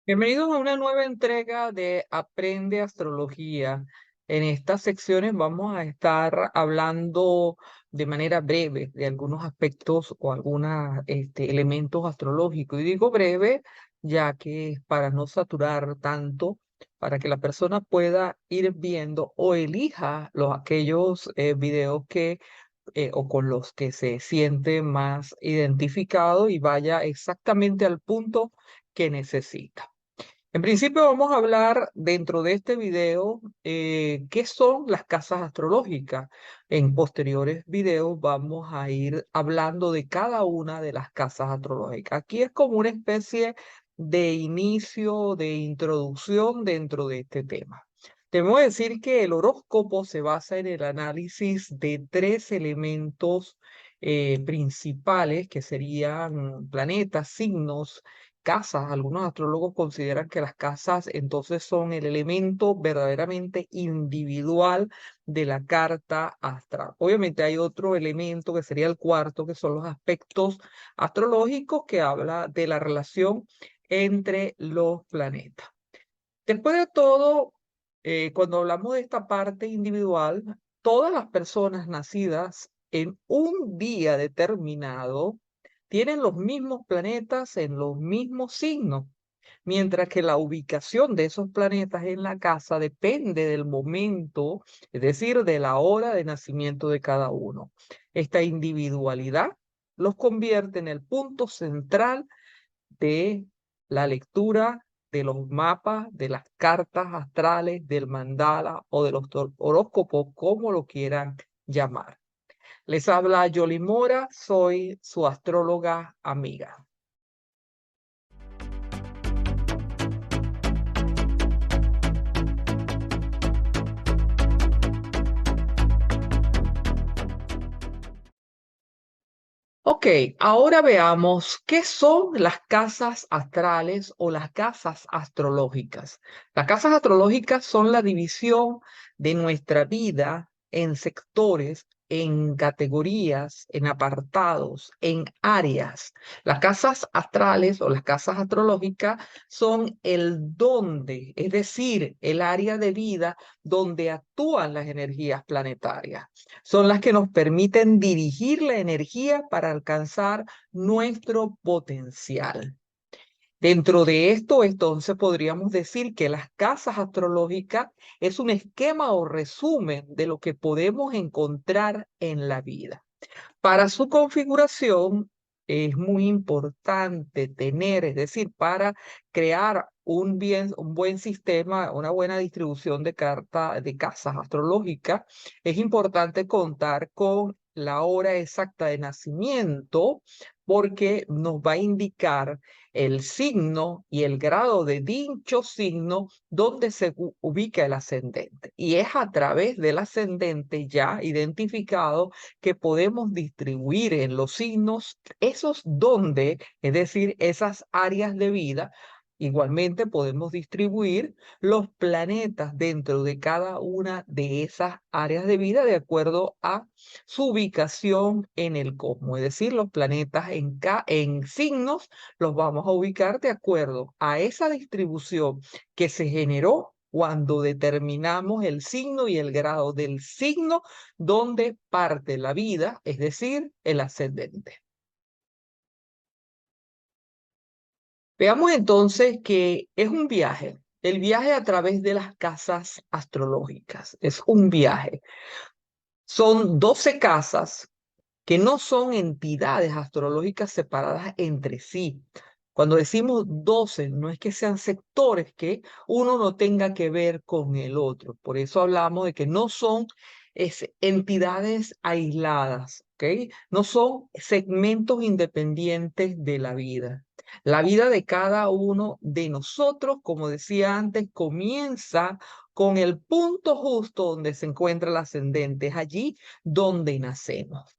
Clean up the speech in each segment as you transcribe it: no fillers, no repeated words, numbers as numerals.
Bienvenidos a una nueva entrega de Aprende Astrología. En estas secciones vamos a estar hablando de manera breve de algunos aspectos o algunos elementos astrológicos. Y digo breve ya que es para no saturar tanto, para que la persona pueda ir viendo o elija aquellos videos o con los que se siente más identificado y vaya exactamente al punto que necesita. En principio vamos a hablar dentro de este video qué son las casas astrológicas. En posteriores videos vamos a ir hablando de cada una de las casas astrológicas. Aquí es como una especie de inicio, de introducción dentro de este tema. Debo decir que el horóscopo se basa en el análisis de tres elementos principales que serían planetas, signos, casas. Algunos astrólogos consideran que las casas entonces son el elemento verdaderamente individual de la carta astral. Obviamente hay otro elemento que sería el cuarto, que son los aspectos astrológicos que habla de la relación entre los planetas. Después de todo, cuando hablamos de esta parte individual, todas las personas nacidas en un día determinado tienen los mismos planetas en los mismos signos, mientras que la ubicación de esos planetas en la casa depende del momento, es decir, de la hora de nacimiento de cada uno. Esta individualidad los convierte en el punto central de la lectura de los mapas, de las cartas astrales, del mandala o de los horóscopos, como lo quieran llamar. Les habla Yoli Mora, soy su astróloga amiga. Ok, ahora veamos qué son las casas astrales o las casas astrológicas. Las casas astrológicas son la división de nuestra vida en sectores, en categorías, en apartados, en áreas. Las casas astrales o las casas astrológicas son el dónde, es decir, el área de vida donde actúan las energías planetarias. Son las que nos permiten dirigir la energía para alcanzar nuestro potencial. Dentro de esto, entonces, podríamos decir que las casas astrológicas es un esquema o resumen de lo que podemos encontrar en la vida. Para su configuración es muy importante tener, es decir, para crear un buen sistema, una buena distribución de casas astrológicas, es importante contar con la hora exacta de nacimiento porque nos va a indicar el signo y el grado de dicho signo donde se ubica el ascendente. Y es a través del ascendente ya identificado que podemos distribuir en los signos esos donde, es decir, esas áreas de vida. Igualmente podemos distribuir los planetas dentro de cada una de esas áreas de vida de acuerdo a su ubicación en el cosmos. Es decir, los planetas en signos los vamos a ubicar de acuerdo a esa distribución que se generó cuando determinamos el signo y el grado del signo donde parte la vida, es decir, el ascendente. Veamos entonces que es un viaje. El viaje a través de las casas astrológicas es un viaje. Son 12 casas que no son entidades astrológicas separadas entre sí. Cuando decimos 12, no es que sean sectores que uno no tenga que ver con el otro. Por eso hablamos de que no son entidades aisladas, ¿ok? No son segmentos independientes de la vida. La vida de cada uno de nosotros, como decía antes, comienza con el punto justo donde se encuentra el ascendente. Es allí donde nacemos.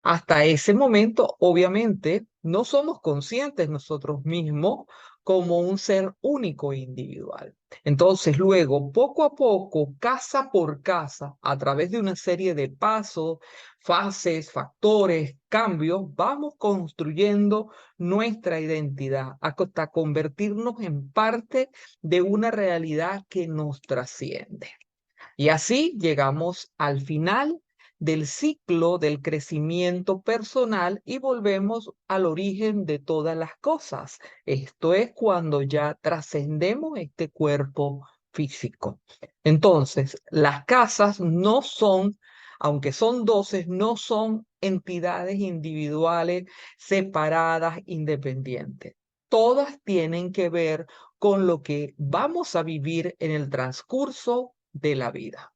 Hasta ese momento, obviamente, no somos conscientes nosotros mismos como un ser único e individual. Entonces, luego, poco a poco, casa por casa, a través de una serie de pasos, fases, factores, cambios, vamos construyendo nuestra identidad hasta convertirnos en parte de una realidad que nos trasciende. Y así llegamos al final del ciclo del crecimiento personal y volvemos al origen de todas las cosas. Esto es cuando ya trascendemos este cuerpo físico. Entonces, las casas no son, aunque son 12, no son entidades individuales separadas, independientes. Todas tienen que ver con lo que vamos a vivir en el transcurso de la vida.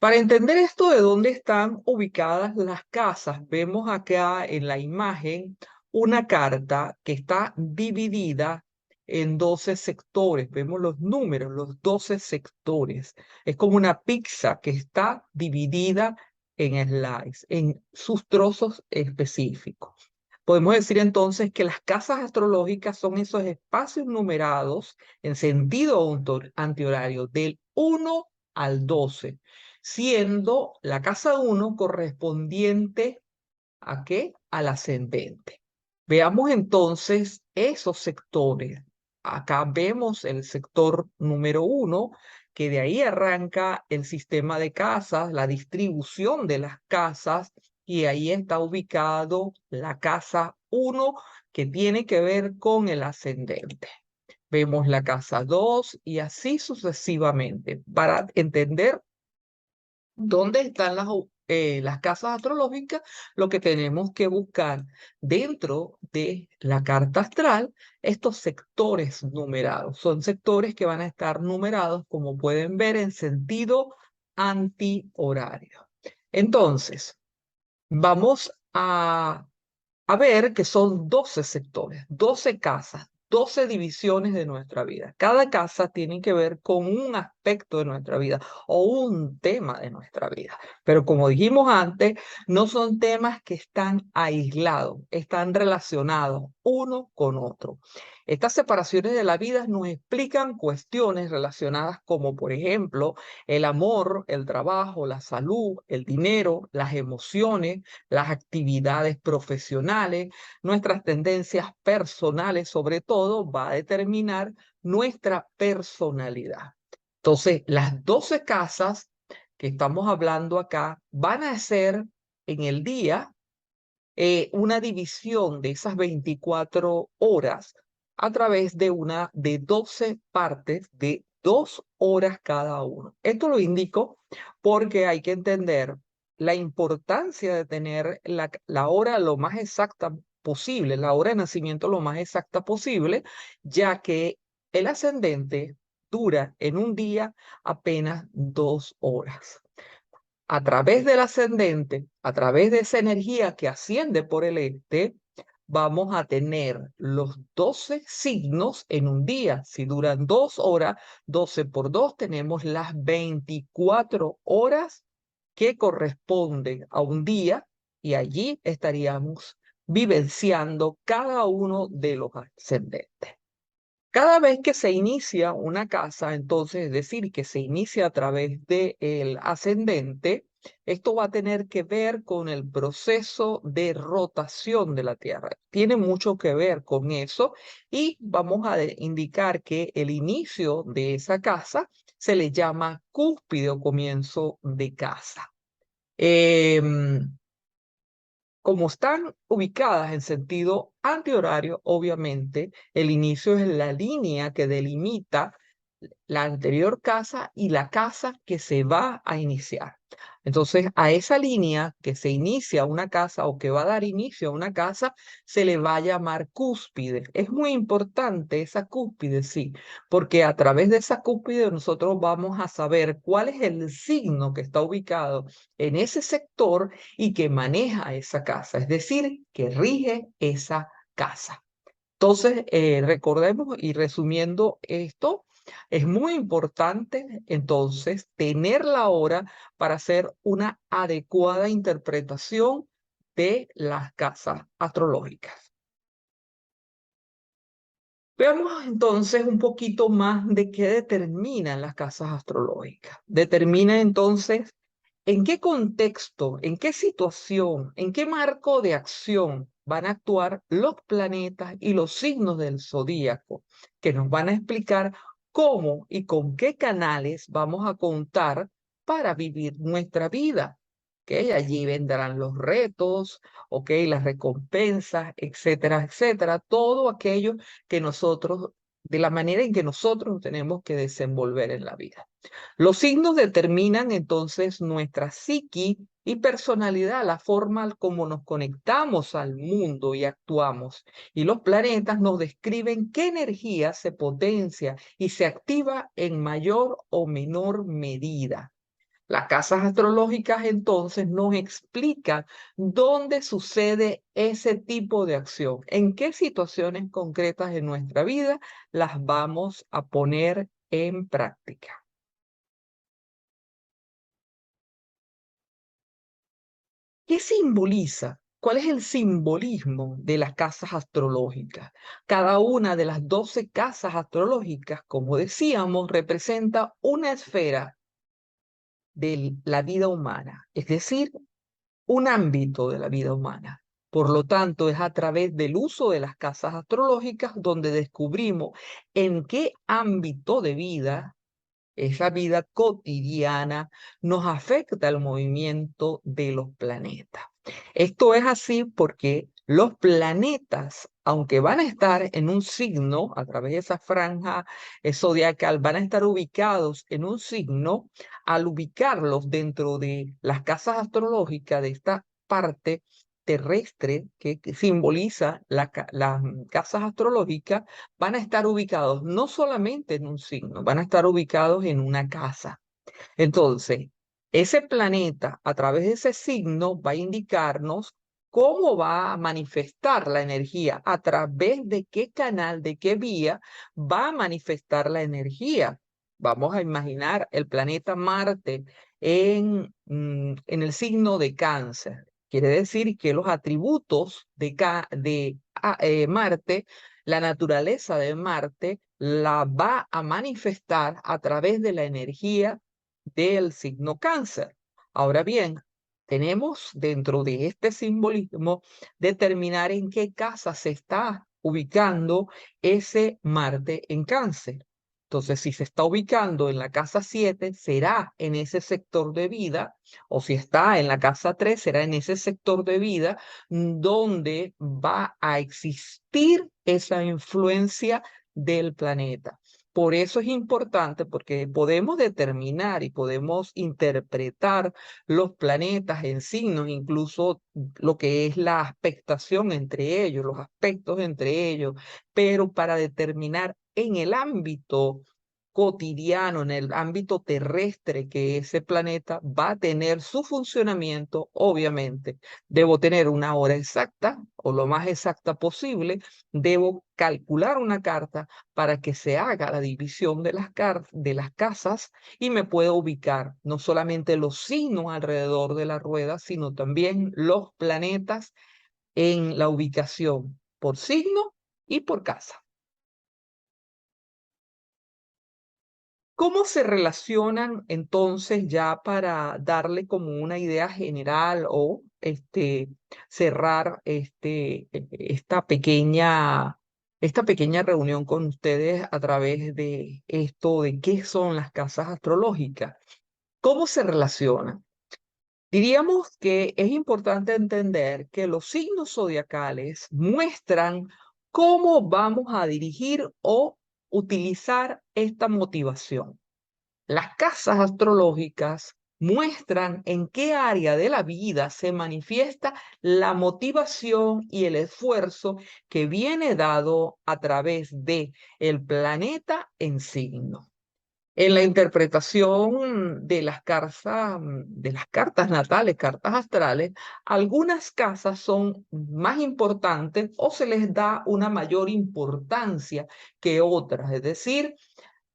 Para entender esto de dónde están ubicadas las casas, vemos acá en la imagen una carta que está dividida en 12 sectores. Vemos los números, los 12 sectores. Es como una pizza que está dividida en slices, en sus trozos específicos. Podemos decir entonces que las casas astrológicas son esos espacios numerados en sentido antihorario del 1 al 12, siendo la casa 1 correspondiente ¿a qué? Al ascendente. Veamos entonces esos sectores. Acá vemos el sector número 1, que de ahí arranca el sistema de casas, la distribución de las casas, y ahí está ubicado la casa 1, que tiene que ver con el ascendente. Vemos la casa 2 y así sucesivamente. Para entender dónde están las casas astrológicas, lo que tenemos que buscar dentro de la carta astral, estos sectores numerados. Son sectores que van a estar numerados, como pueden ver, en sentido antihorario. Entonces, vamos a ver que son 12 sectores, 12 casas, 12 divisiones de nuestra vida. Cada casa tiene que ver con un aspecto de nuestra vida o un tema de nuestra vida. Pero como dijimos antes, no son temas que están aislados, están relacionados uno con otro. Estas separaciones de la vida nos explican cuestiones relacionadas como, por ejemplo, el amor, el trabajo, la salud, el dinero, las emociones, las actividades profesionales, nuestras tendencias personales, sobre todo, va a determinar nuestra personalidad. Entonces, las 12 casas que estamos hablando acá van a ser en el día una división de esas 24 horas a través de 12 partes de 2 horas cada uno. Esto lo indico porque hay que entender la importancia de tener la hora lo más exacta posible, la hora de nacimiento lo más exacta posible, ya que el ascendente dura en un día apenas 2 horas. A través del ascendente, a través de esa energía que asciende por el este, vamos a tener los 12 signos en un día. Si duran 2 horas, 12 por 2, tenemos las 24 horas que corresponden a un día y allí estaríamos vivenciando cada uno de los ascendentes. Cada vez que se inicia una casa, entonces, es decir, que se inicia a través del ascendente, esto va a tener que ver con el proceso de rotación de la Tierra. Tiene mucho que ver con eso y vamos a indicar que el inicio de esa casa se le llama cúspide o comienzo de casa. Como están ubicadas en sentido antihorario, obviamente, el inicio es la línea que delimita la anterior casa y la casa que se va a iniciar. Entonces, a esa línea que se inicia una casa o que va a dar inicio a una casa, se le va a llamar cúspide. Es muy importante esa cúspide, sí, porque a través de esa cúspide nosotros vamos a saber cuál es el signo que está ubicado en ese sector y que maneja esa casa, es decir, que rige esa casa. Entonces, recordemos y resumiendo esto, es muy importante entonces tener la hora para hacer una adecuada interpretación de las casas astrológicas. Veamos entonces un poquito más de qué determinan las casas astrológicas. Determina entonces en qué contexto, en qué situación, en qué marco de acción van a actuar los planetas y los signos del zodíaco, que nos van a explicar cómo y con qué canales vamos a contar para vivir nuestra vida. Que allí vendrán los retos, ok, las recompensas, etcétera, etcétera, todo aquello que nosotros, de la manera en que nosotros nos tenemos que desenvolver en la vida. Los signos determinan entonces nuestra psiqui y personalidad, la forma como nos conectamos al mundo y actuamos. Y los planetas nos describen qué energía se potencia y se activa en mayor o menor medida. Las casas astrológicas entonces nos explican dónde sucede ese tipo de acción, en qué situaciones concretas de nuestra vida las vamos a poner en práctica. ¿Qué simboliza? ¿Cuál es el simbolismo de las casas astrológicas? Cada una de las 12 casas astrológicas, como decíamos, representa una esfera de la vida humana, es decir, un ámbito de la vida humana. Por lo tanto, es a través del uso de las casas astrológicas donde descubrimos en qué ámbito de vida, esa vida cotidiana, nos afecta el movimiento de los planetas. Esto es así porque los planetas, aunque van a estar en un signo, a través de esa franja zodiacal, van a estar ubicados en un signo, al ubicarlos dentro de las casas astrológicas de esta parte terrestre que simboliza las casas astrológicas, van a estar ubicados no solamente en un signo, van a estar ubicados en una casa. Entonces, ese planeta a través de ese signo va a indicarnos cómo va a manifestar la energía, a través de qué canal, de qué vía va a manifestar la energía. Vamos a imaginar el planeta Marte en el signo de Cáncer. Quiere decir que los atributos de Marte, la naturaleza de Marte, la va a manifestar a través de la energía del signo Cáncer. Ahora bien, tenemos dentro de este simbolismo determinar en qué casa se está ubicando ese Marte en Cáncer. Entonces, si se está ubicando en la casa 7, será en ese sector de vida, o si está en la casa 3, será en ese sector de vida donde va a existir esa influencia del planeta. Por eso es importante, porque podemos determinar y podemos interpretar los planetas en signos, incluso lo que es la aspectación entre ellos, los aspectos entre ellos, pero para determinar en el ámbito cotidiano, en el ámbito terrestre que ese planeta va a tener su funcionamiento, obviamente, debo tener una hora exacta o lo más exacta posible, debo calcular una carta para que se haga la división de de las casas y me pueda ubicar no solamente los signos alrededor de la rueda, sino también los planetas en la ubicación por signo y por casa. ¿Cómo se relacionan entonces ya para darle como una idea general o cerrar esta pequeña reunión con ustedes a través de esto de qué son las casas astrológicas? ¿Cómo se relacionan? Diríamos que es importante entender que los signos zodiacales muestran cómo vamos a dirigir o utilizar esta motivación. Las casas astrológicas muestran en qué área de la vida se manifiesta la motivación y el esfuerzo que viene dado a través de el planeta en signo. En la interpretación de las cartas natales, cartas astrales, algunas casas son más importantes o se les da una mayor importancia que otras. Es decir,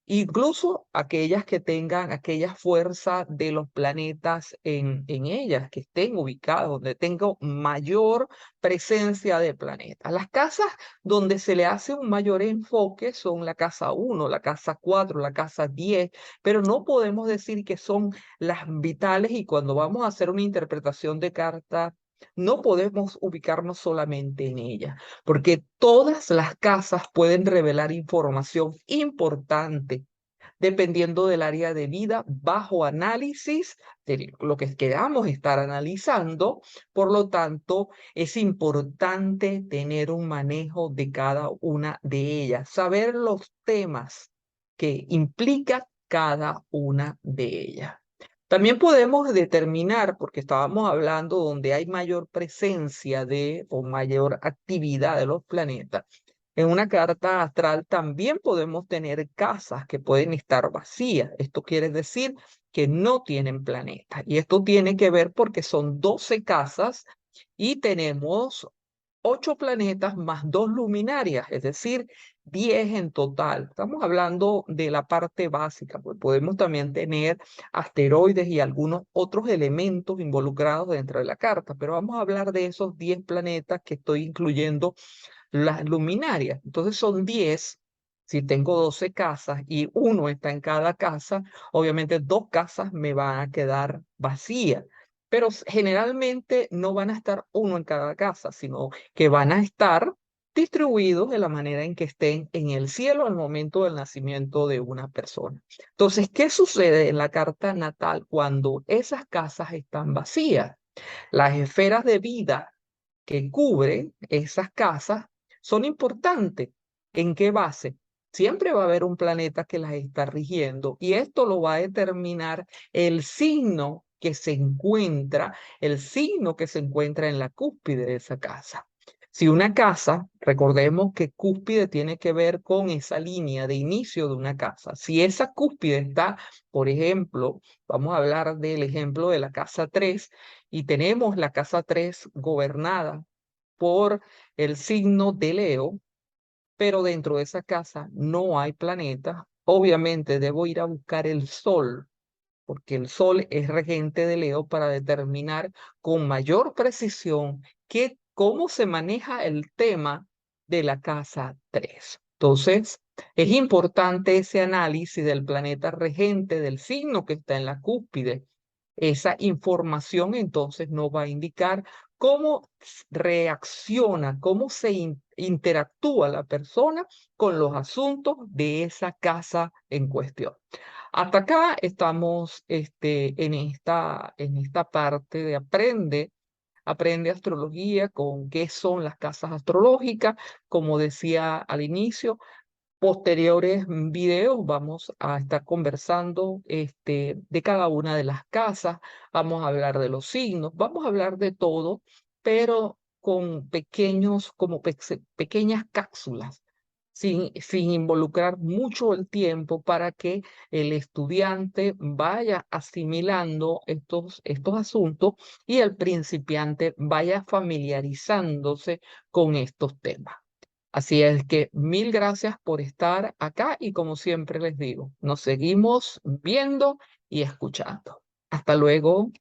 incluso aquellas que tengan aquella fuerza de los planetas en ellas, que estén ubicadas, donde tenga mayor presencia de planetas. Las casas donde se le hace un mayor enfoque son la casa 1, la casa 4, la casa 10, pero no podemos decir que son las vitales y cuando vamos a hacer una interpretación de carta, no podemos ubicarnos solamente en ellas porque todas las casas pueden revelar información importante dependiendo del área de vida bajo análisis de lo que queramos estar analizando. Por lo tanto, es importante tener un manejo de cada una de ellas, saber los temas que implica cada una de ellas. También podemos determinar, porque estábamos hablando donde hay mayor presencia de o mayor actividad de los planetas, en una carta astral también podemos tener casas que pueden estar vacías. Esto quiere decir que no tienen planetas. Y esto tiene que ver porque son 12 casas y tenemos 8 planetas más 2 luminarias, es decir, 10 en total. Estamos hablando de la parte básica, pues podemos también tener asteroides y algunos otros elementos involucrados dentro de la carta, pero vamos a hablar de esos 10 planetas que estoy incluyendo las luminarias. Entonces son 10. Si tengo 12 casas y uno está en cada casa, obviamente 2 casas me van a quedar vacías. Pero generalmente no van a estar uno en cada casa, sino que van a estar distribuidos de la manera en que estén en el cielo al momento del nacimiento de una persona. Entonces, ¿qué sucede en la carta natal cuando esas casas están vacías? Las esferas de vida que cubren esas casas son importantes. ¿En qué base? Siempre va a haber un planeta que las está rigiendo y esto lo va a determinar el signo que se encuentra, el signo que se encuentra en la cúspide de esa casa. Si una casa, recordemos que cúspide tiene que ver con esa línea de inicio de una casa. Si esa cúspide está, por ejemplo, vamos a hablar del ejemplo de la casa 3 y tenemos la casa 3 gobernada por el signo de Leo, pero dentro de esa casa no hay planetas. Obviamente debo ir a buscar el Sol, porque el Sol es regente de Leo para determinar con mayor precisión cómo se maneja el tema de la casa 3. Entonces, es importante ese análisis del planeta regente, del signo que está en la cúspide. Esa información entonces nos va a indicar cómo reacciona, cómo se interactúa la persona con los asuntos de esa casa en cuestión. Hasta acá estamos en esta parte de aprende astrología con qué son las casas astrológicas. Como decía al inicio, posteriores videos vamos a estar conversando de cada una de las casas, vamos a hablar de los signos, vamos a hablar de todo, pero con pequeñas cápsulas sin involucrar mucho el tiempo para que el estudiante vaya asimilando estos asuntos y el principiante vaya familiarizándose con estos temas. Así es que mil gracias por estar acá y como siempre les digo, nos seguimos viendo y escuchando. Hasta luego.